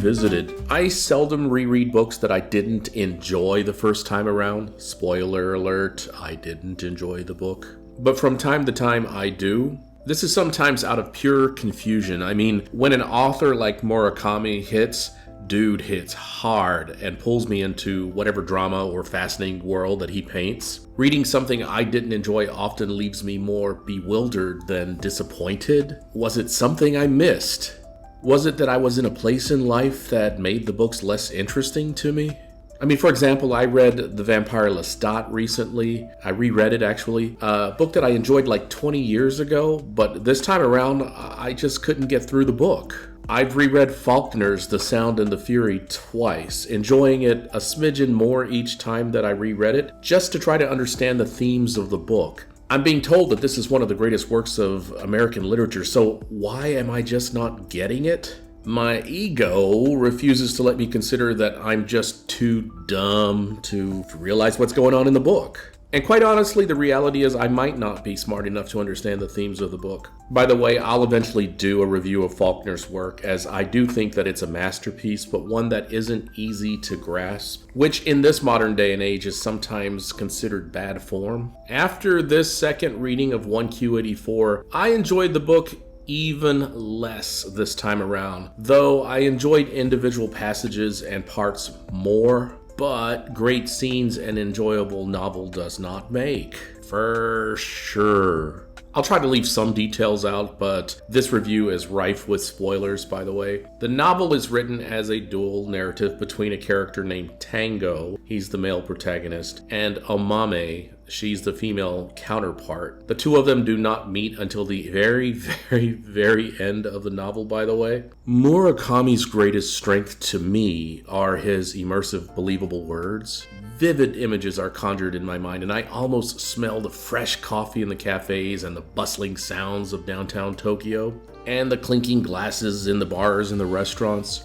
revisited. I seldom reread books that I didn't enjoy the first time around. Spoiler alert, I didn't enjoy the book. But from time to time, I do. This is sometimes out of pure confusion. I mean, when an author like Murakami hits hard and pulls me into whatever drama or fascinating world that he paints. Reading something I didn't enjoy often leaves me more bewildered than disappointed. Was it something I missed? Was it that I was in a place in life that made the books less interesting to me? I mean, for example, I read The Vampire Lestat recently. I reread it, actually. A book that I enjoyed like 20 years ago, but this time around, I just couldn't get through the book. I've reread Faulkner's The Sound and the Fury twice, enjoying it a smidgen more each time that I reread it, just to try to understand the themes of the book. I'm being told that this is one of the greatest works of American literature, so why am I just not getting it? My ego refuses to let me consider that I'm just too dumb to realize what's going on in the book. And quite honestly, the reality is I might not be smart enough to understand the themes of the book. By the way, I'll eventually do a review of Faulkner's work, as I do think that it's a masterpiece, but one that isn't easy to grasp, which in this modern day and age is sometimes considered bad form. After this second reading of 1Q84, I enjoyed the book even less this time around, though I enjoyed individual passages and parts more. But great scenes and enjoyable novel does not make, for sure. I'll try to leave some details out, but this review is rife with spoilers, by the way. The novel is written as a dual narrative between a character named Tango, he's the male protagonist, and Omame, she's the female counterpart. The two of them do not meet until the very end of the novel, by the way. Murakami's greatest strength to me are his immersive, believable words. Vivid images are conjured in my mind, and I almost smell the fresh coffee in the cafes and the bustling sounds of downtown Tokyo, and the clinking glasses in the bars and the restaurants.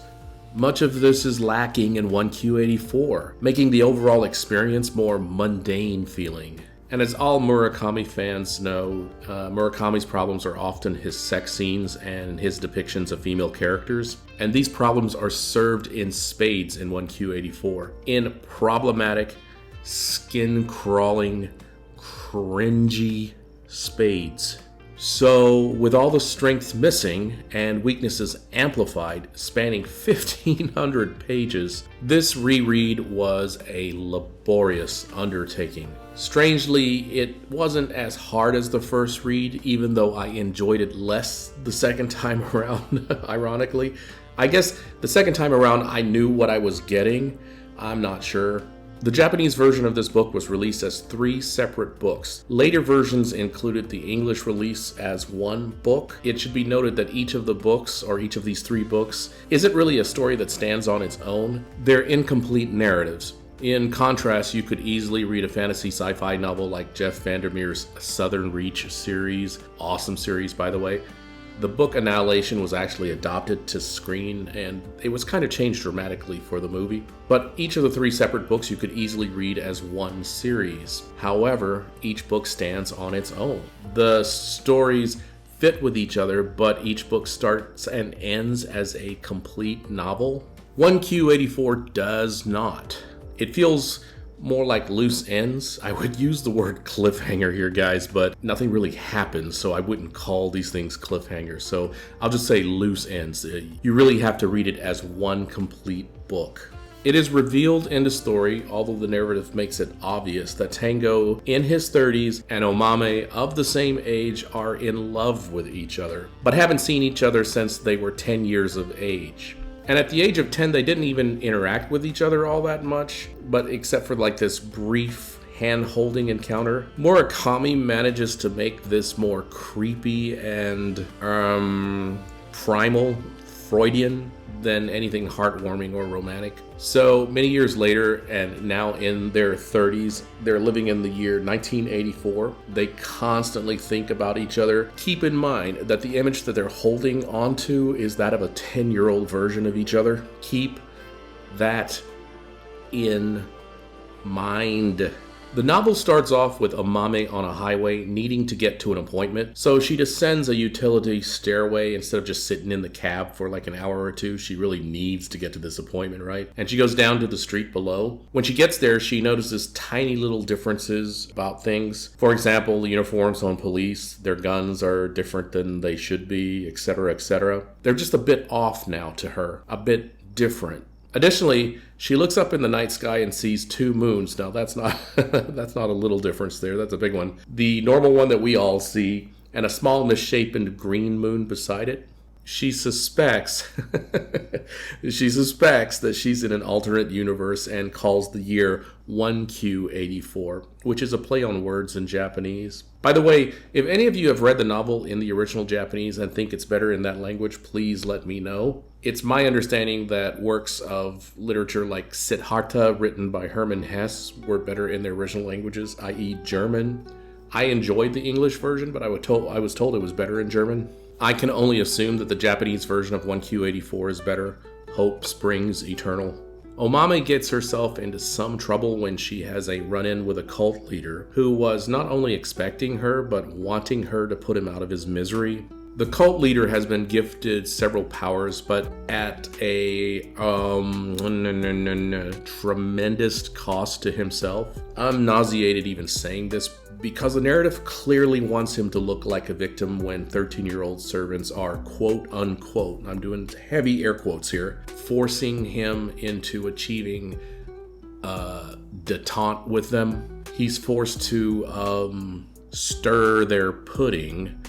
Much of this is lacking in 1Q84, making the overall experience more mundane feeling. And as all Murakami fans know, Murakami's problems are often his sex scenes and his depictions of female characters. And these problems are served in spades in 1Q84. In problematic, skin-crawling, cringy spades. So, with all the strengths missing and weaknesses amplified, spanning 1,500 pages, this reread was a laborious undertaking. Strangely, it wasn't as hard as the first read, even though I enjoyed it less the second time around, ironically. I guess the second time around I knew what I was getting. I'm not sure. The Japanese version of this book was released as 3 separate books. Later versions included the English release as one book. It should be noted that each of the books, or each of these 3 books, isn't really a story that stands on its own. They're incomplete narratives. In contrast, you could easily read a fantasy sci-fi novel like Jeff Vandermeer's Southern Reach series. Awesome series, by the way. The book Annihilation was actually adopted to screen, and it was kind of changed dramatically for the movie. But each of the 3 separate books you could easily read as one series. However, each book stands on its own. The stories fit with each other, but each book starts and ends as a complete novel. 1Q84 does not. It feels more like loose ends. I would use the word cliffhanger here, guys, but nothing really happens, so I wouldn't call these things cliffhangers. So I'll just say loose ends. You really have to read it as one complete book. It is revealed in the story, although the narrative makes it obvious, that Tango in his 30s and Omame of the same age are in love with each other, but haven't seen each other since they were 10 years of age. And at the age of 10, they didn't even interact with each other all that much, but except for like this brief hand-holding encounter. Murakami manages to make this more creepy and primal, Freudian than anything heartwarming or romantic. So many years later, and now in their 30s, they're living in the year 1984. They constantly think about each other. Keep in mind that the image that they're holding onto is that of a 10-year-old version of each other. Keep that in mind. The novel starts off with Amame on a highway needing to get to an appointment, so she descends a utility stairway instead of just sitting in the cab for like an hour or two. She really needs to get to this appointment, right? And she goes down to the street below. When she gets there, she notices tiny little differences about things. For example, the uniforms on police, their guns are different than they should be, etc., etc. They're just a bit off now to her, a bit different. Additionally, she looks up in the night sky and sees 2 moons. Now, that's not that's not a little difference there. That's a big one. The normal one that we all see, and a small misshapen green moon beside it. She suspects that she's in an alternate universe and calls the year 1Q84, which is a play on words in Japanese. By the way, if any of you have read the novel in the original Japanese and think it's better in that language, please let me know. It's my understanding that works of literature like Siddhartha, written by Hermann Hesse, were better in their original languages, i.e. German. I enjoyed the English version, but I was told it was better in German. I can only assume that the Japanese version of 1Q84 is better. Hope springs eternal. Omame gets herself into some trouble when she has a run-in with a cult leader who was not only expecting her, but wanting her to put him out of his misery. The cult leader has been gifted several powers, but at a tremendous cost to himself. I'm nauseated even saying this, because the narrative clearly wants him to look like a victim when 13-year-old servants are quote-unquote, I'm doing heavy air quotes here, forcing him into achieving detente with them. He's forced to stir their pudding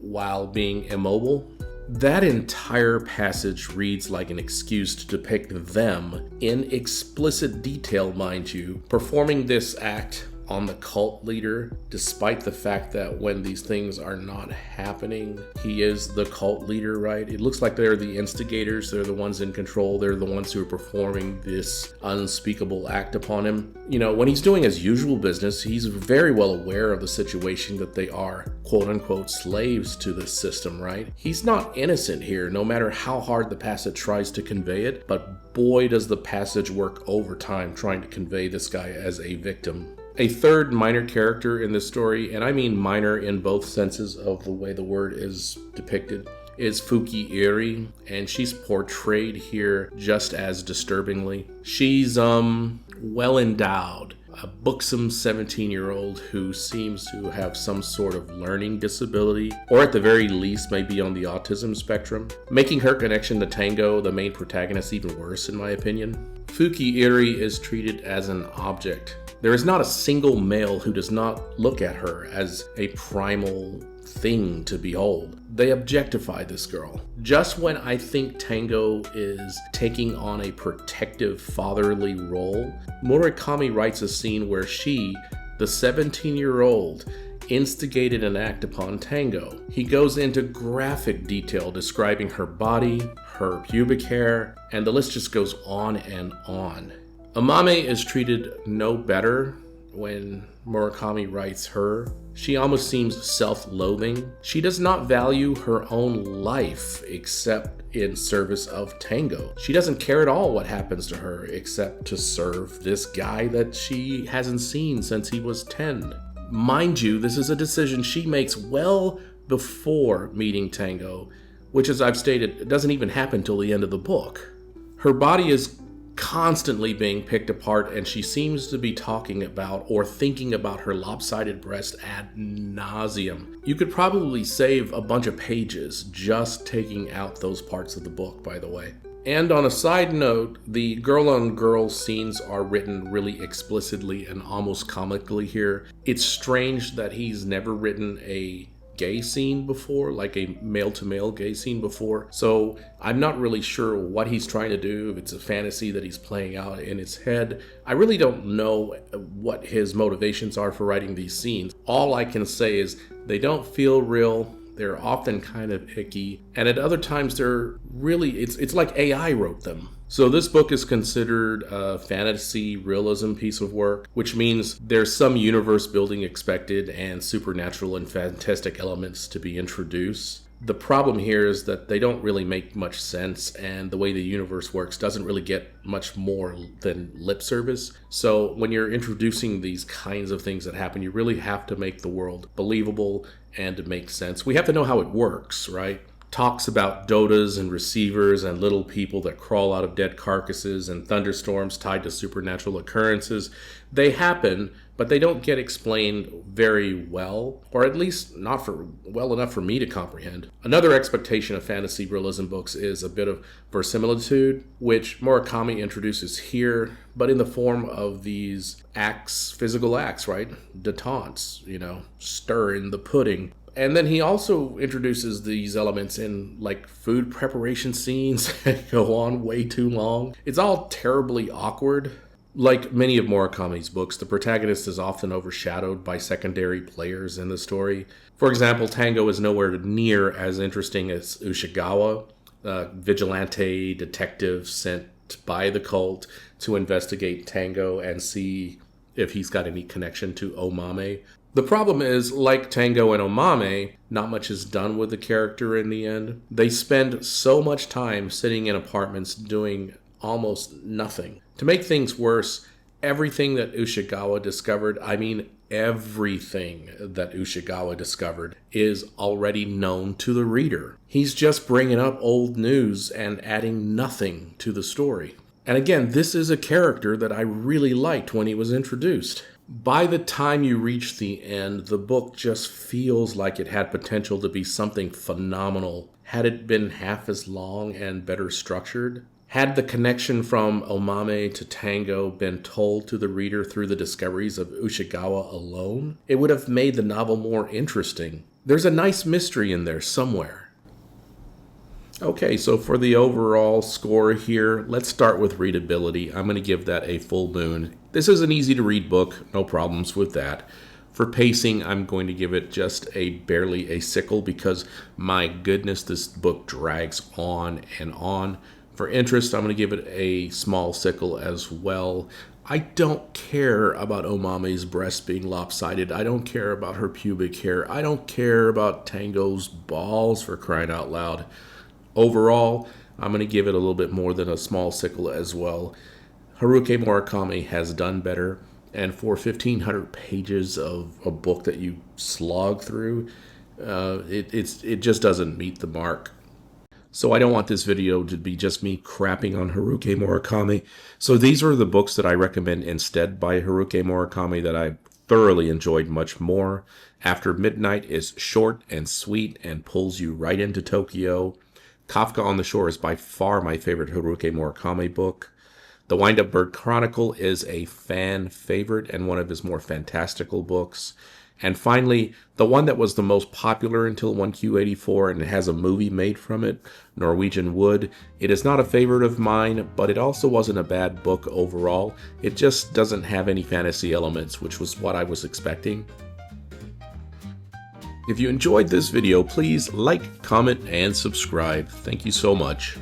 while being immobile. That entire passage reads like an excuse to depict them, in explicit detail mind you, performing this act on the cult leader, despite the fact that when these things are not happening, he is the cult leader, right? It looks like they're the instigators, they're the ones in control, they're the ones who are performing this unspeakable act upon him. You know, when he's doing his usual business, he's very well aware of the situation that they are, quote-unquote, slaves to this system, right? He's not innocent here, no matter how hard the passage tries to convey it, but boy does the passage work overtime trying to convey this guy as a victim. A third minor character in this story, and I mean minor in both senses of the way the word is depicted, is Fuki Iri, and she's portrayed here just as disturbingly. She's well endowed, a buxom 17-year-old who seems to have some sort of learning disability, or at the very least may be on the autism spectrum, making her connection to Tango, the main protagonist, even worse in my opinion. Fuki Iri is treated as an object. There is not a single male who does not look at her as a primal thing to behold. They objectify this girl. Just when I think Tango is taking on a protective fatherly role, Murakami writes a scene where she, the 17-year-old, instigated an act upon Tango. He goes into graphic detail describing her body, her pubic hair, and the list just goes on and on. Amame is treated no better when Murakami writes her. She almost seems self-loathing. She does not value her own life except in service of Tango. She doesn't care at all what happens to her except to serve this guy that she hasn't seen since he was 10. Mind you, this is a decision she makes well before meeting Tango, which, as I've stated, doesn't even happen till the end of the book. Her body is constantly being picked apart, and she seems to be talking about or thinking about her lopsided breast ad nauseum. You could probably save a bunch of pages just taking out those parts of the book, by the way. And on a side note, the girl-on-girl scenes are written really explicitly and almost comically here. It's strange that he's never written a gay scene before, like a male-to-male gay scene before. So I'm not really sure what he's trying to do, if it's a fantasy that he's playing out in his head. I really don't know what his motivations are for writing these scenes. All I can say is they don't feel real. They're often kind of icky, and at other times they're really, it's like AI wrote them. So this book is considered a fantasy realism piece of work, which means there's some universe building expected and supernatural and fantastic elements to be introduced. The problem here is that they don't really make much sense, and the way the universe works doesn't really get much more than lip service. So when you're introducing these kinds of things that happen, you really have to make the world believable and to make sense. We have to know how it works, right? Talks about dotas and receivers and little people that crawl out of dead carcasses and thunderstorms tied to supernatural occurrences. They happen, but they don't get explained very well, or at least not for well enough for me to comprehend. Another expectation of fantasy realism books is a bit of verisimilitude, which Murakami introduces here, but in the form of these acts, physical acts, right? Détentes, stir in the pudding. And then he also introduces these elements in like food preparation scenes that go on way too long. It's all terribly awkward. Like many of Murakami's books, the protagonist is often overshadowed by secondary players in the story. For example, Tango is nowhere near as interesting as Ushigawa, a vigilante detective sent by the cult to investigate Tango and see if he's got any connection to Omame. The problem is, like Tango and Omame, not much is done with the character in the end. They spend so much time sitting in apartments doing almost nothing. To make things worse, everything that Ushigawa discovered, everything that Ushigawa discovered, is already known to the reader. He's just bringing up old news and adding nothing to the story. And again, this is a character that I really liked when he was introduced. By the time you reach the end, the book just feels like it had potential to be something phenomenal had it been half as long and better structured. Had the connection from Omame to Tango been told to the reader through the discoveries of Ushigawa alone, it would have made the novel more interesting. There's a nice mystery in there somewhere. Okay, so for the overall score here, let's start with readability. I'm going to give that a full moon. This is an easy-to-read book, no problems with that. For pacing, I'm going to give it just barely a sickle because, my goodness, this book drags on and on. For interest, I'm going to give it a small sickle as well. I don't care about Omame's breast being lopsided. I don't care about her pubic hair. I don't care about Tango's balls, for crying out loud. Overall, I'm going to give it a little bit more than a small sickle as well. Haruki Murakami has done better, and for 1,500 pages of a book that you slog through, it just doesn't meet the mark. So I don't want this video to be just me crapping on Haruki Murakami. So these are the books that I recommend instead by Haruki Murakami that I thoroughly enjoyed much more. After Midnight is short and sweet and pulls you right into Tokyo. Kafka on the Shore is by far my favorite Haruki Murakami book. The Wind-Up Bird Chronicle is a fan favorite and one of his more fantastical books. And finally, the one that was the most popular until 1Q84 and has a movie made from it, Norwegian Wood. It is not a favorite of mine, but it also wasn't a bad book overall. It just doesn't have any fantasy elements, which was what I was expecting. If you enjoyed this video, please like, comment, and subscribe. Thank you so much.